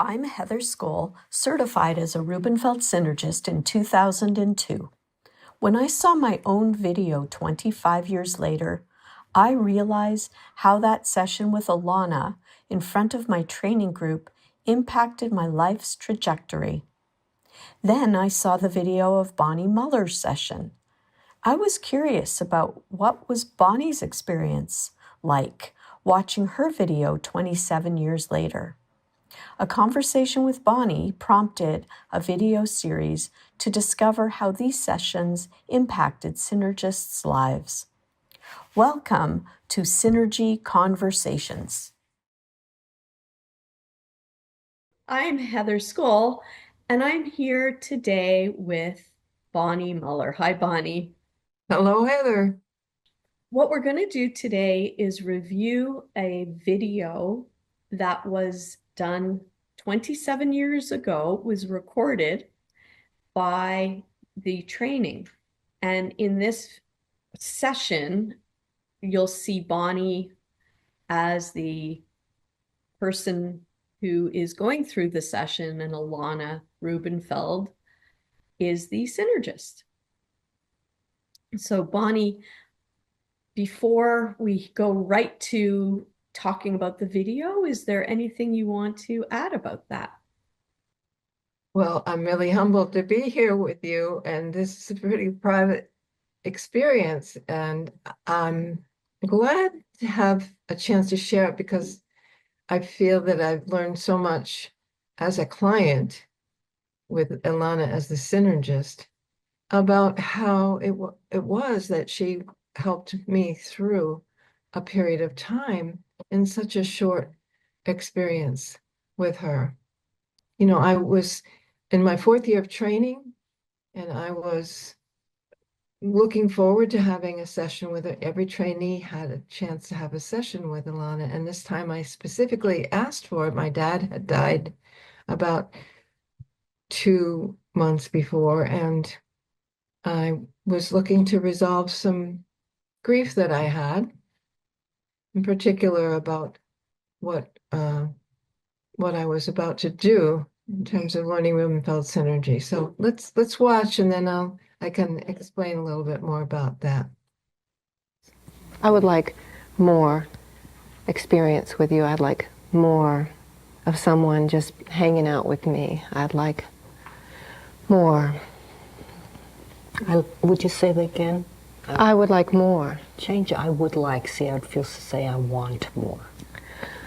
I'm Heather Skoll, certified as a Rubenfeld Synergist in 2002. When I saw my own video 25 years later, I realized how that session with Ilana in front of my training group impacted my life's trajectory. Then I saw the video of Bonnie Muller's session. I was curious about what was Bonnie's experience like watching her video 27 years later. A conversation with Bonnie prompted a video series to discover how these sessions impacted synergists' lives. Welcome to Synergy Conversations. I'm Heather Skoll, and I'm here today with Bonnie Muller. Hi, Bonnie. Hello, Heather. What we're going to do today is review a video that was done 27 years ago, was recorded by the training. And in this session, you'll see Bonnie as the person who is going through the session, and Ilana Rubenfeld is the synergist. So Bonnie, before we go right to talking about the video, is there anything you want to add about that? Well, I'm really humbled to be here with you, and this is a pretty private experience, and I'm glad to have a chance to share it because I feel that I've learned so much as a client with Ilana as the synergist about how it was that she helped me through a period of time in such a short experience with her. You know, I was in my 4th year of training, and I was looking forward to having a session with her. Every trainee had a chance to have a session with Ilana, and this time I specifically asked for it. My dad had died about 2 months before, and I was looking to resolve some grief that I had, in particular about what I was about to do in terms of learning Rubenfeld Synergy. So let's watch, and then I can explain a little bit more about that. I would like more experience with you. I'd like more of someone just hanging out with me. I'd like more. Would you say that again? I would like more. Change I would like. See how it feels to say I want more.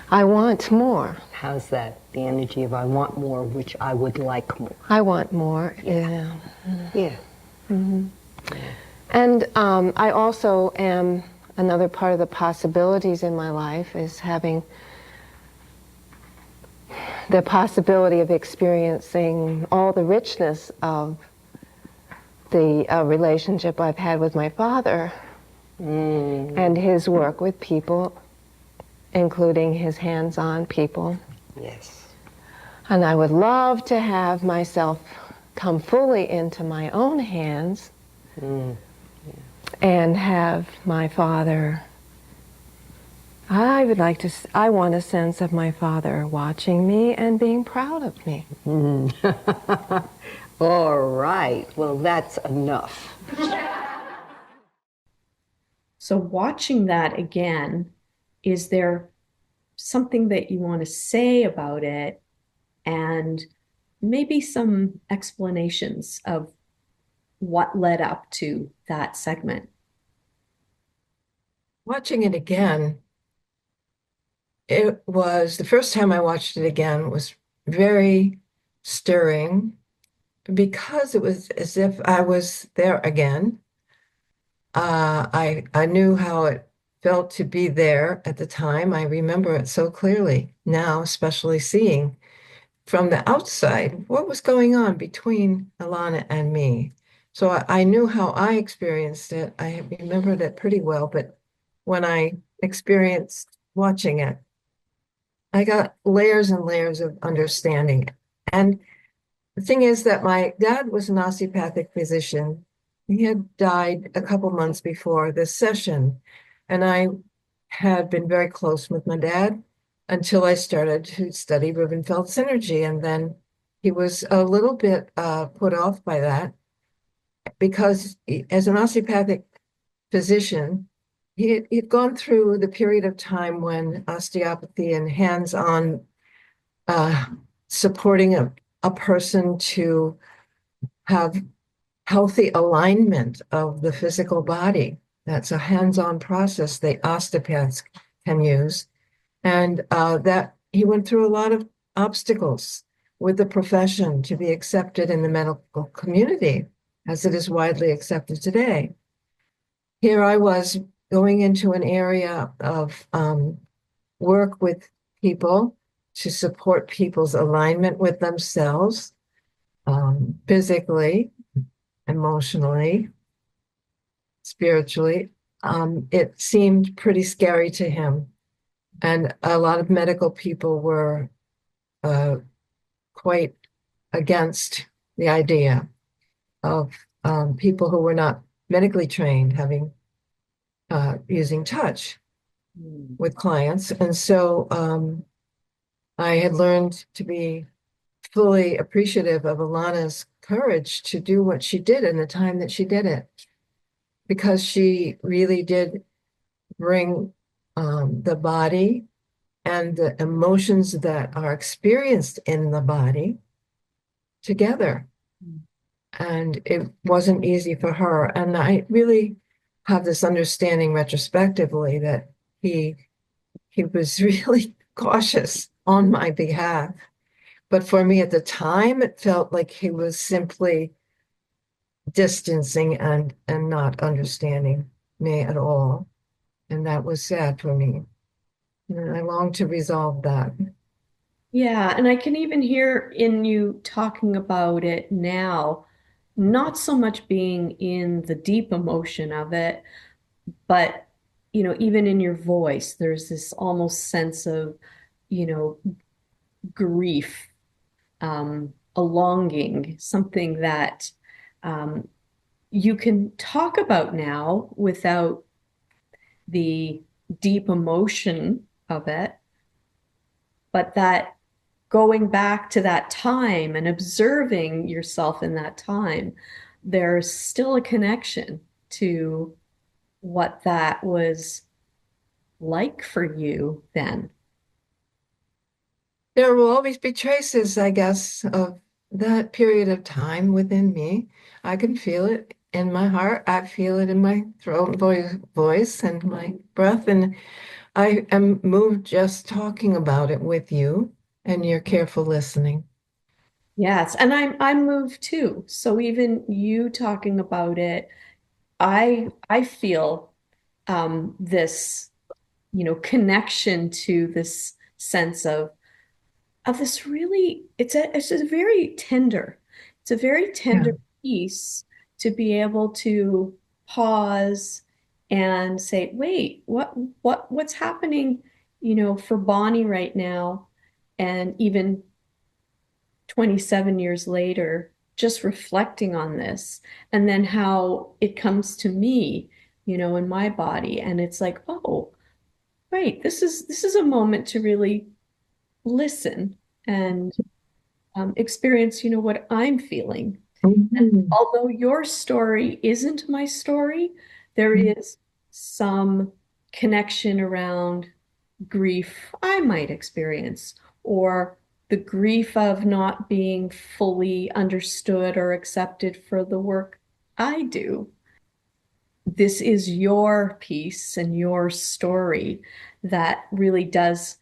I want more. How's that? The energy of I want more, which I would like more. I want more. Yeah. Yeah. Mm-hmm. Yeah. And I also am, another part of the possibilities in my life is having the possibility of experiencing all the richness of the relationship I've had with my father and his work with people, including his hands-on people. Yes. And I would love to have myself come fully into my own hands and have my father, I want a sense of my father watching me and being proud of me. All right. Well, that's enough. So watching that again, is there something that you want to say about it, and maybe some explanations of what led up to that segment? Watching it again, it was the first time I watched it again was very stirring because it was as if I was there again. I knew how it felt to be there at the time. I remember it so clearly now, especially seeing from the outside what was going on between Ilana and me. So I knew how I experienced it. I remembered it pretty well, but when I experienced watching it, I got layers and layers of understanding. And the thing is that my dad was an osteopathic physician. He had died a couple months before this session, and I had been very close with my dad, until I started to study Rubenfeld Synergy. And then he was a little bit put off by that because as an osteopathic physician, he'd gone through the period of time when osteopathy and hands-on supporting a person to have healthy alignment of the physical body. That's a hands-on process that osteopaths can use. And that he went through a lot of obstacles with the profession to be accepted in the medical community as it is widely accepted today. Here I was going into an area of work with people to support people's alignment with themselves, physically, emotionally, spiritually. It seemed pretty scary to him. And a lot of medical people were quite against the idea of people who were not medically trained having using touch with clients. And so I had learned to be fully appreciative of Ilana's courage to do what she did in the time that she did it, because she really did bring the body and the emotions that are experienced in the body together. And it wasn't easy for her. And I really have this understanding retrospectively that he was really cautious on my behalf. But for me at the time, it felt like he was simply distancing and not understanding me at all. And that was sad for me. And I long to resolve that. Yeah, and I can even hear in you talking about it now, not so much being in the deep emotion of it, but even in your voice, there's this almost sense of, grief, a longing, something that you can talk about now without the deep emotion of it, but that going back to that time and observing yourself in that time, there's still a connection to what that was like for you then. There will always be traces, I guess, of that period of time within me. I can feel it in my heart. I feel it in my throat, voice, and my breath. And I am moved just talking about it with you and your careful listening. Yes, and I'm moved too. So even you talking about it, I feel this, connection to this sense of this really, it's a very tender, it's a very tender piece to be able to pause and say, wait, what's happening, for Bonnie right now, and even 27 years later, just reflecting on this, and then how it comes to me, in my body, and it's like, oh, right, this is a moment to really listen and experience, what I'm feeling. And Mhm. although your story isn't my story, there is some connection around grief I might experience, or the grief of not being fully understood or accepted for the work I do. This is your piece and your story that really does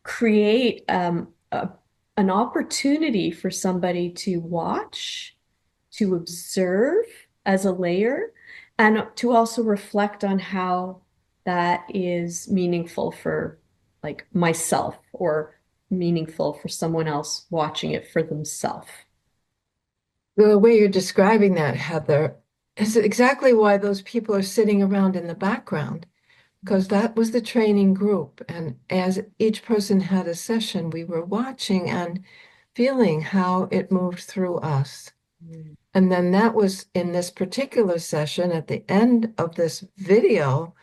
create an opportunity for somebody to watch, to observe as a layer, and to also reflect on how that is meaningful for like myself, or meaningful for someone else watching it for themselves. The way you're describing that, Heather, is exactly why those people are sitting around in the background, because that was the training group. And as each person had a session, we were watching and feeling how it moved through us. And then that was in this particular session at the end of this video,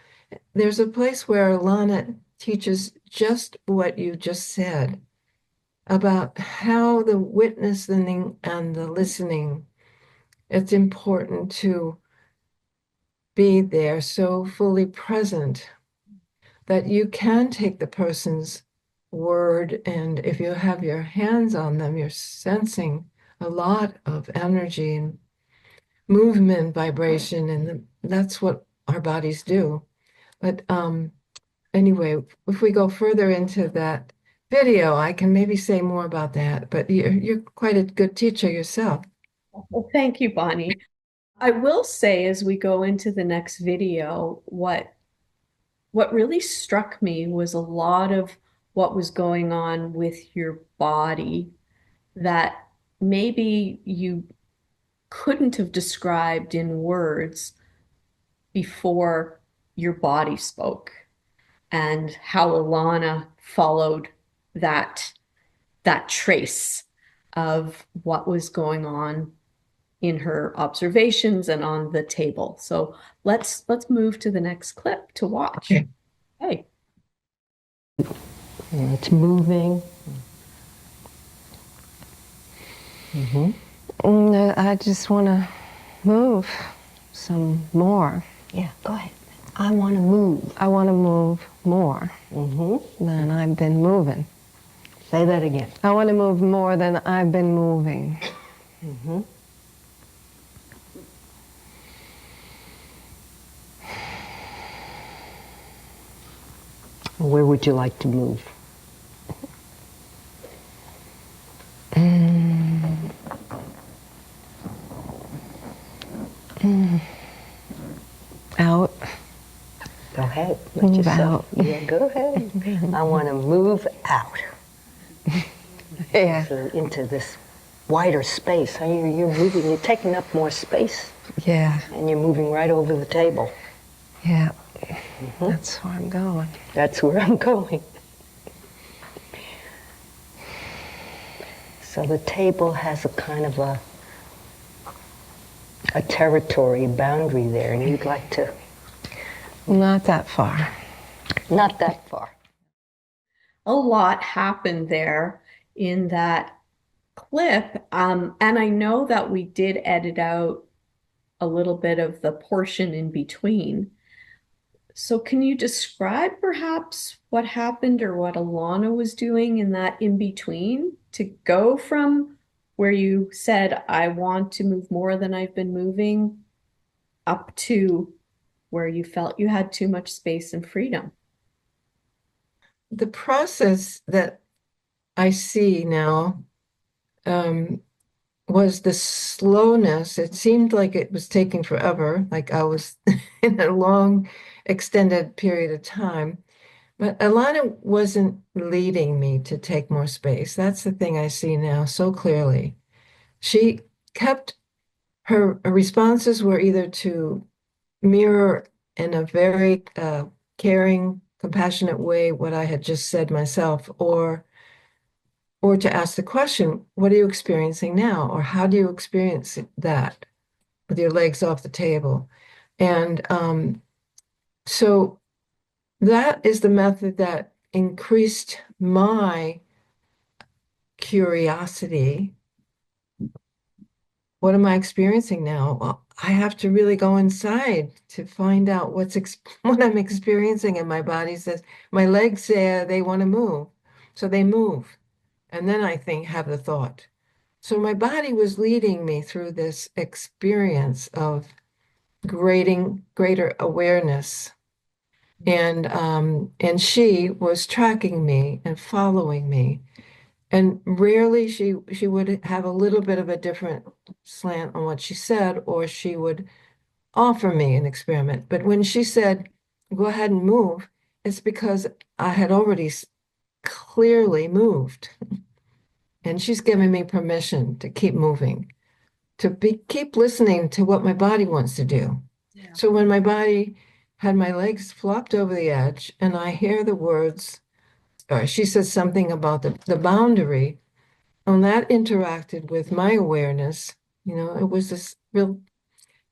there's a place where Ilana teaches just what you just said about how the witnessing and the listening, it's important to be there so fully present that you can take the person's word, and if you have your hands on them, you're sensing a lot of energy and movement, vibration, and that's what our bodies do. But anyway, if we go further into that video, I can maybe say more about that, but you're quite a good teacher yourself. Well, thank you, Bonnie. I will say as we go into the next video, what really struck me was a lot of what was going on with your body that maybe you couldn't have described in words before your body spoke, and how Ilana followed that trace of what was going on in her observations and on the table. So let's move to the next clip to watch. Okay. Hey. It's moving. I just want to move some more. Yeah, go ahead. I want to move. I want to move more than I've been moving. Say that again. I want to move more than I've been moving. Where would you like to move? Out. Go ahead. Let Move yourself. out. Yeah, go ahead. I want to move out. Yeah. So into this wider space. You're moving. You're taking up more space, Yeah. and you're moving right over the table. Yeah. That's where I'm going. That's where I'm going. So the table has a kind of a territory, a boundary there, and you'd like to... Not that far. Not that far. A lot happened there in that clip. And I know that we did edit out a little bit of the portion in between. So can you describe perhaps what happened or what Ilana was doing in that in between to go from where you said, I want to move more than I've been moving, up to where you felt you had too much space and freedom? The process that I see now was the slowness. It seemed like it was taking forever, like I was in a long, extended period of time. But Alana wasn't leading me to take more space. That's the thing I see now so clearly. She kept her responses were either to mirror in a very caring, compassionate way what I had just said myself, or to ask the question, what are you experiencing now? Or how do you experience that with your legs off the table? And so that is the method that increased my curiosity. What am I experiencing now? Well, I have to really go inside to find out what I'm experiencing, and my body says, my legs say they want to move, so they move. And then I have the thought. So my body was leading me through this experience of greater awareness. And she was tracking me and following me. And rarely she would have a little bit of a different slant on what she said, or she would offer me an experiment. But when she said, go ahead and move, it's because I had already clearly moved. And she's giving me permission to keep moving, to keep listening to what my body wants to do. Yeah. So when my body had my legs flopped over the edge and I hear the words, or she says something about the boundary, and that interacted with my awareness, it was this real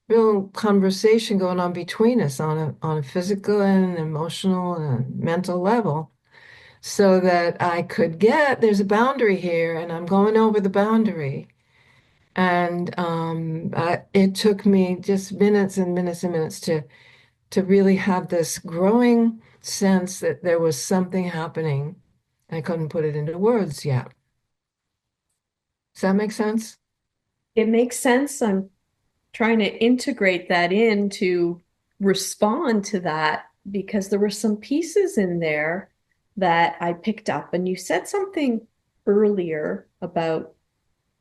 real conversation going on between us on a physical and emotional and mental level, so that I could get, there's a boundary here and I'm going over the boundary. And it took me just minutes and minutes and minutes to really have this growing sense that there was something happening. I couldn't put it into words yet. Does that make sense? It makes sense. I'm trying to integrate that in to respond to that because there were some pieces in there that I picked up. And you said something earlier about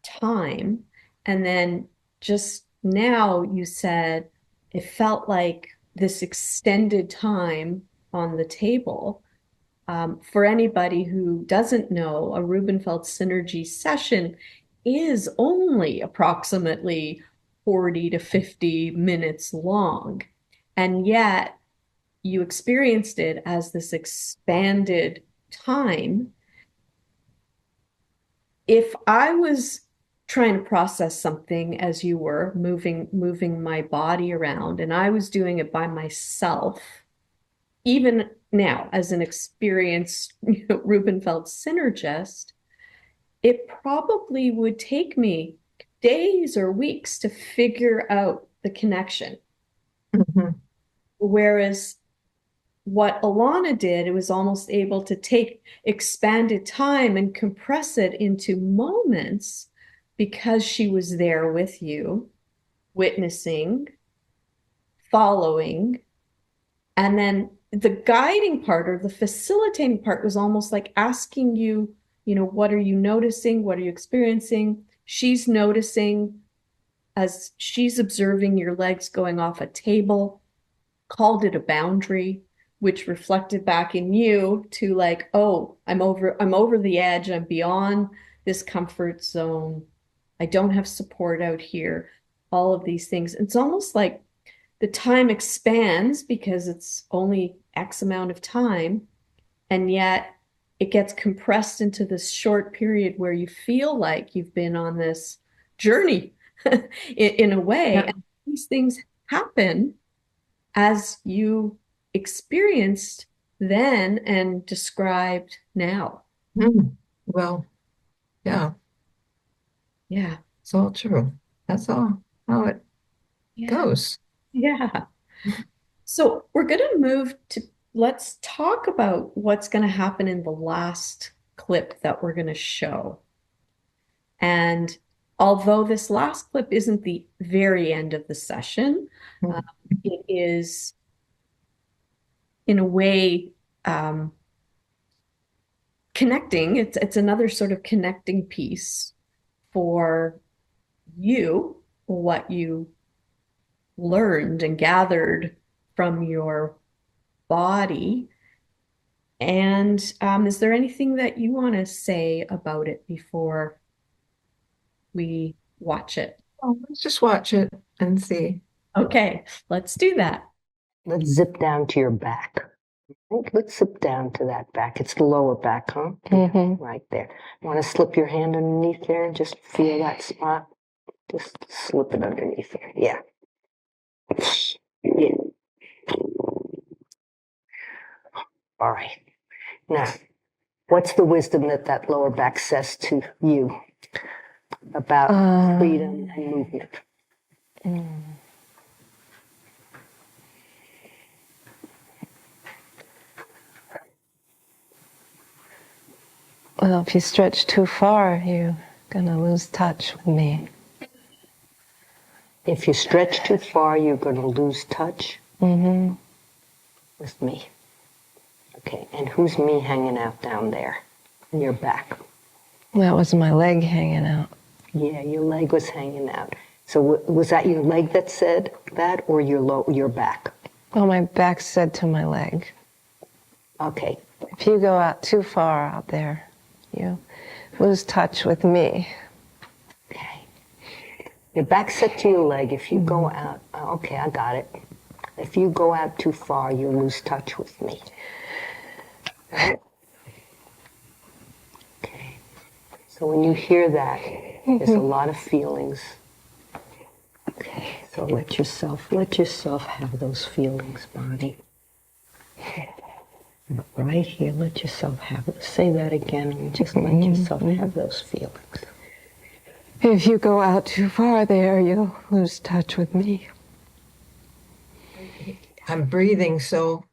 time. And then just now you said it felt like this extended time on the table. For anybody who doesn't know, a Rubenfeld Synergy session is only approximately 40 to 50 minutes long. And yet you experienced it as this expanded time. If I was trying to process something as you were moving my body around and I was doing it by myself, even now as an experienced Rubenfeld synergist, it probably would take me days or weeks to figure out the connection. Mhm. Whereas what Ilana did, it was almost able to take expanded time and compress it into moments because she was there with you, witnessing, following, and then the guiding part or the facilitating part was almost like asking you, what are you noticing? What are you experiencing? She's noticing as she's observing your legs going off a table, called it a boundary, which reflected back in you to like, oh, I'm over the edge. I'm beyond this comfort zone. I don't have support out here. All of these things. It's almost like the time expands because it's only X amount of time, and yet it gets compressed into this short period where you feel like you've been on this journey in a way. Yeah. And these things happen as you experienced then and described now. Mm. Well, yeah, Yeah. it's all true. That's all how it Yeah. goes. Yeah. So we're going to move to, let's talk about what's going to happen in the last clip that we're going to show. And although this last clip isn't the very end of the session, uh, it is in a way connecting. It's another sort of connecting piece for you, what you learned and gathered from your body. And is there anything that you want to say about it before we watch it? Well, let's just watch it and see. Okay, let's do that. Let's zip down to your back. Right? Let's zip down to that back. It's the lower back, huh? Mhm. Right there. You want to slip your hand underneath there and just feel that spot? Just slip it underneath there. Yeah. Yeah. All right. Now, what's the wisdom that that lower back says to you about freedom and movement? Well, if you stretch too far, you're going to lose touch with me. If you stretch too far, you're going to lose touch Mm-hmm. with me. Okay, and who's me hanging out down there in your back? That was my leg hanging out. Yeah, your leg was hanging out. So was that your leg that said that, or your back? Well, my back said to my leg, Okay. if you go out too far out there, you lose touch with me. Okay. Your back said to your leg, if you go out, okay, I got it. If you go out too far, you lose touch with me. Right? Okay. So when you hear that, there's a lot of feelings. Okay. So let yourself have those feelings, Bonnie. Right here, let yourself have it. Say that again and just let yourself have those feelings. If you go out too far there, you'll lose touch with me. I'm breathing so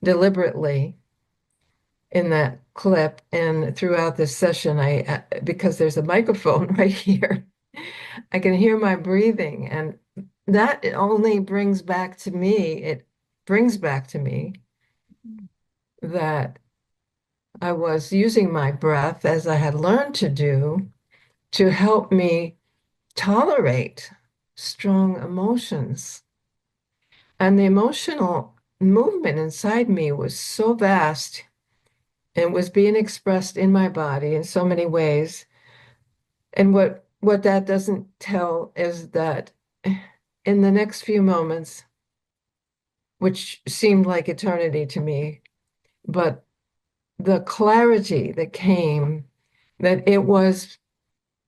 deliberately in that clip and throughout this session, because there's a microphone right here, I can hear my breathing, and that only brings back to me, it brings back to me that I was using my breath as I had learned to do to help me tolerate strong emotions. And the emotional movement inside me was so vast and was being expressed in my body in so many ways. And what that doesn't tell is that in the next few moments, which seemed like eternity to me, but the clarity that came, that it was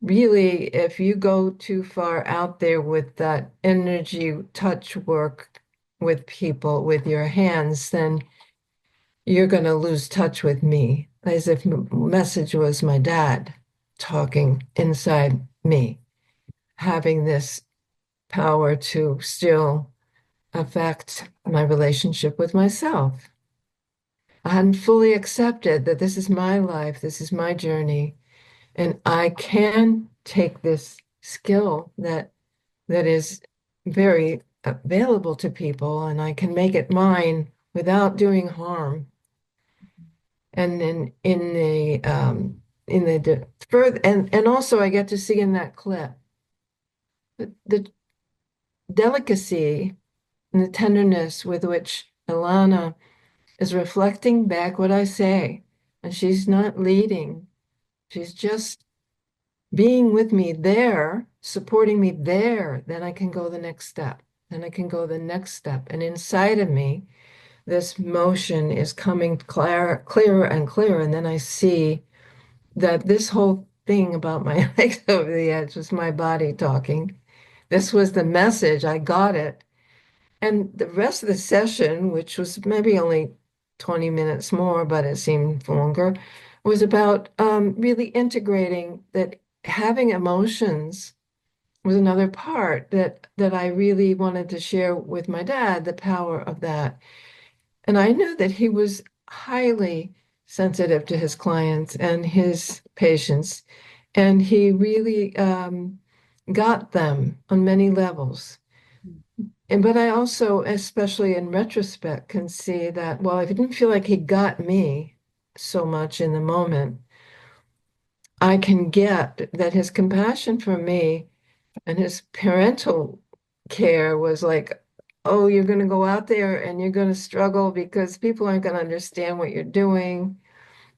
really, if you go too far out there with that energy touch work with people with your hands, then you're going to lose touch with me, as if message was my dad talking inside me, having this power to still affect my relationship with myself. I hadn't fully accepted that this is my life, this is my journey, and I can take this skill that is very available to people, and I can make it mine without doing harm. And then in the further, and also I get to see in that clip the delicacy and the tenderness with which Ilana is reflecting back what I say, and she's not leading. She's just being with me there, supporting me there. Then I can go the next step. Then I can go the next step. And inside of me, this motion is coming clearer and clearer. And then I see that this whole thing about my legs over the edge was my body talking. This was the message. I got it. And the rest of the session, which was maybe only 20 minutes more, but it seemed longer, was about really integrating that having emotions was another part that I really wanted to share with my dad, the power of that. And I knew that he was highly sensitive to his clients and his patients, and he really got them on many levels. But I also, especially in retrospect, can see that, well, I didn't feel like he got me so much in the moment. I can get that his compassion for me and his parental care was like, oh, you're going to go out there and you're going to struggle because people aren't going to understand what you're doing.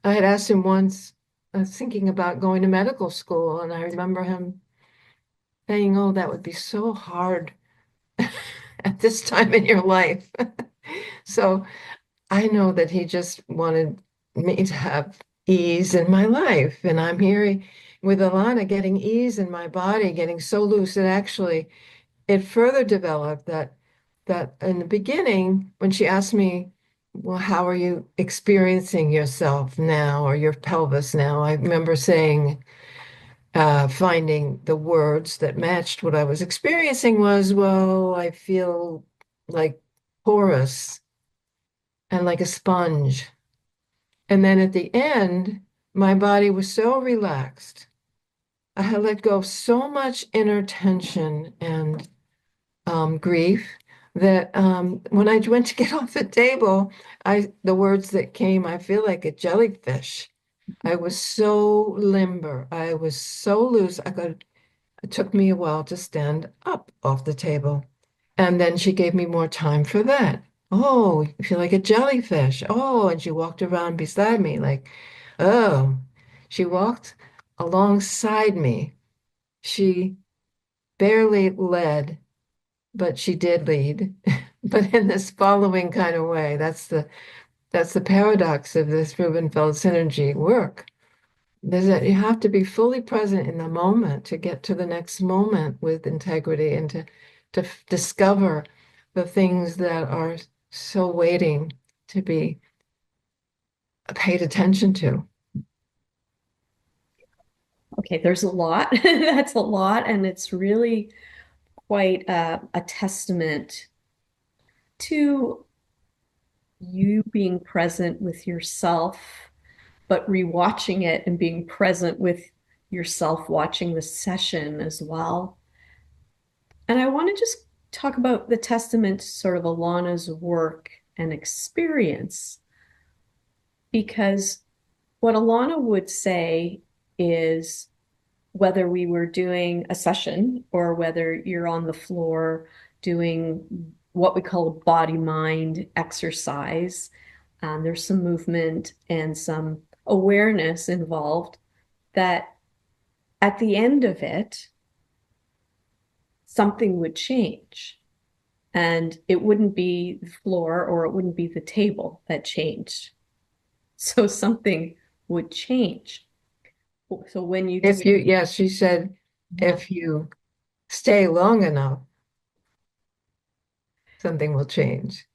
I had asked him once, I was thinking about going to medical school, and I remember him saying, oh, that would be so hard at this time in your life. So I know that he just wanted me to have ease in my life. And I'm here with Ilana getting ease in my body, getting so loose that actually it further developed that in the beginning, when she asked me, well, how are you experiencing yourself now or your pelvis now? I remember saying, finding the words that matched what I was experiencing was, well, I feel like porous and like a sponge. And then at the end, my body was so relaxed. I had let go of so much inner tension and grief that when I went to get off the table, the words that came, I feel like a jellyfish. I was so limber. I was so loose. It took me a while to stand up off the table. And then she gave me more time for that. Oh, you feel like a jellyfish. Oh, and she walked around beside me like, oh, she walked alongside me. She barely led, but she did lead, but in this following kind of way. That's the paradox of this Rubenfeld synergy work. Is that you have to be fully present in the moment to get to the next moment with integrity and to discover the things that are so waiting to be paid attention to. Okay, there's a lot. That's a lot, and it's really quite a testament to you being present with yourself, but rewatching it and being present with yourself watching the session as well. And I want to just talk about the testament to sort of Ilana's work and experience, because what Ilana would say is whether we were doing a session or whether you're on the floor doing what we call a body-mind exercise, there's some movement and some awareness involved, that at the end of it, something would change. And it wouldn't be the floor or it wouldn't be the table that changed. So something would change. So when you If you, yes, she said, if you stay long enough, something will change.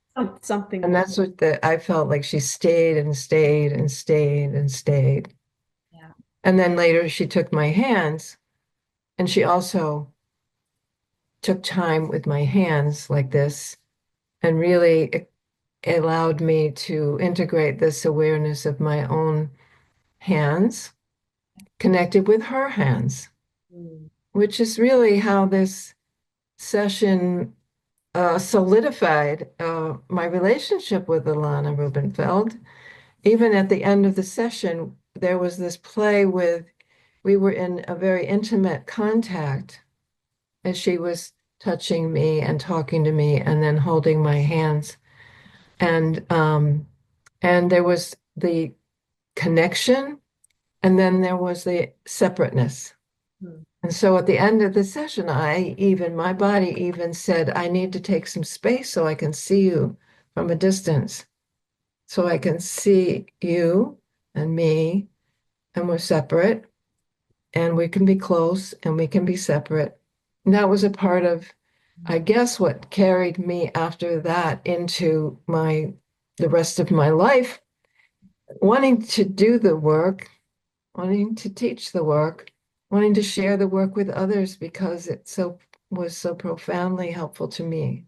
something And that's what I felt like she stayed and stayed and stayed and stayed. Yeah. And then later she took my hands and she also took time with my hands like this and really allowed me to integrate this awareness of my own hands connected with her hands, which is really how this session solidified my relationship with Ilana Rubenfeld. Even at the end of the session, there was this play we were in a very intimate contact as she was touching me and talking to me and then holding my hands. And there was the connection, and then there was the separateness. And so at the end of the session, my body even said, I need to take some space so I can see you from a distance. So I can see you and me, and we're separate, and we can be close and we can be separate. And that was a part of, I guess, what carried me after that into the rest of my life, wanting to do the work, wanting to teach the work, wanting to share the work with others because it was so profoundly helpful to me.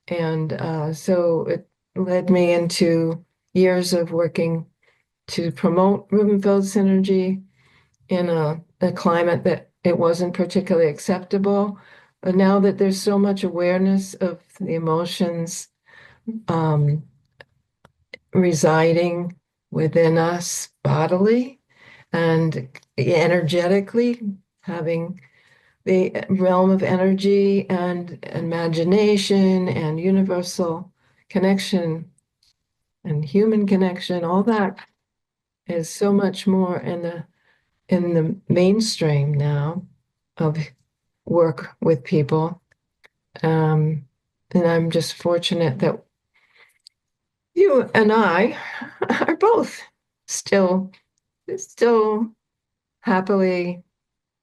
And so it led me into years of working to promote Rubenfeld Synergy in a climate that it wasn't particularly acceptable. But now that there's so much awareness of the emotions residing within us bodily and energetically, having the realm of energy and imagination and universal connection and human connection, all that is so much more in the mainstream now of work with people. And I'm just fortunate that you and I are both still happily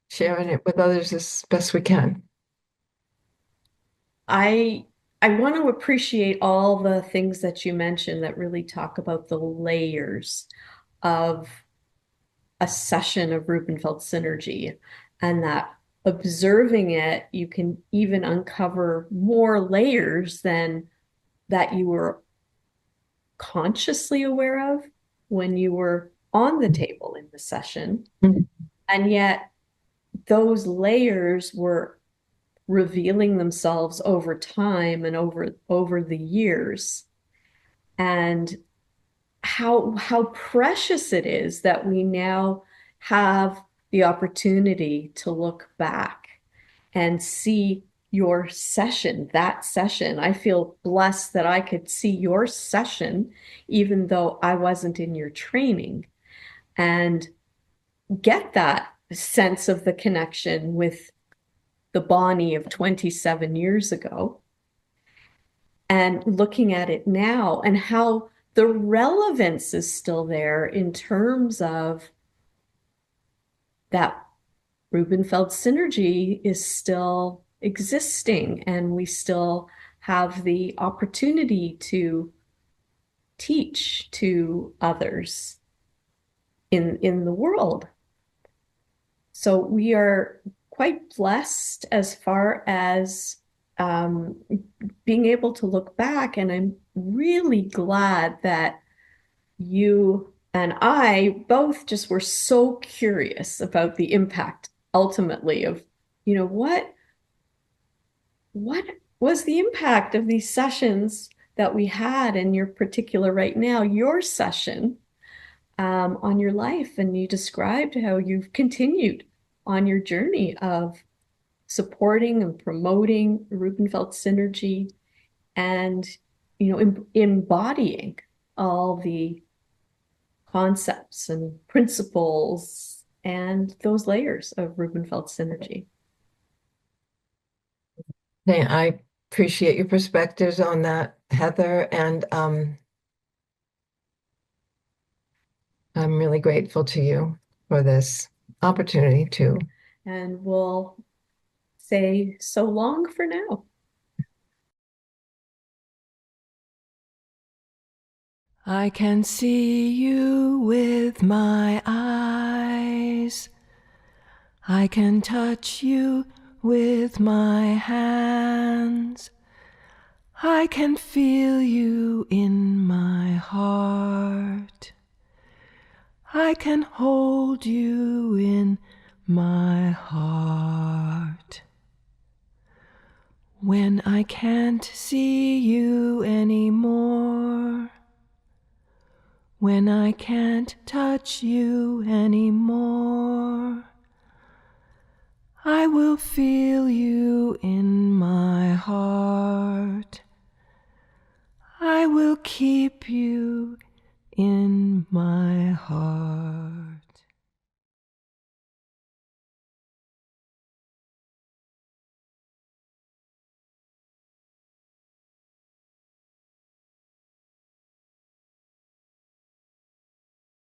sharing it with others as best we can. I want to appreciate all the things that you mentioned that really talk about the layers of a session of Rubenfeld Synergy, and that observing it, you can even uncover more layers than that you were consciously aware of when you were on the table in the session. Mhm. And yet those layers were revealing themselves over time and over the years. And how precious it is that we now have the opportunity to look back and see your session, that session. I feel blessed that I could see your session, even though I wasn't in your training, and get that sense of the connection with the Bonnie of 27 years ago, and looking at it now and how the relevance is still there in terms of that Rubenfeld Synergy is still existing, and we still have the opportunity to teach to others in the world. So we are quite blessed as far as being able to look back, and I'm really glad that you and I both just were so curious about the impact ultimately of, what was the impact of these sessions that we had in your particular right now, your session on your life. And you described how you've continued on your journey of supporting and promoting Rubenfeld Synergy and, embodying all the concepts and principles and those layers of Rubenfeld Synergy. I appreciate your perspectives on that, Heather, and I'm really grateful to you for this opportunity too. And we'll say so long for now. I can see you with my eyes. I can touch you with my hands. I can feel you in my heart. I can hold you in my heart. When I can't see you anymore, when I can't touch you anymore, I will feel you in my heart. I will keep you in my heart.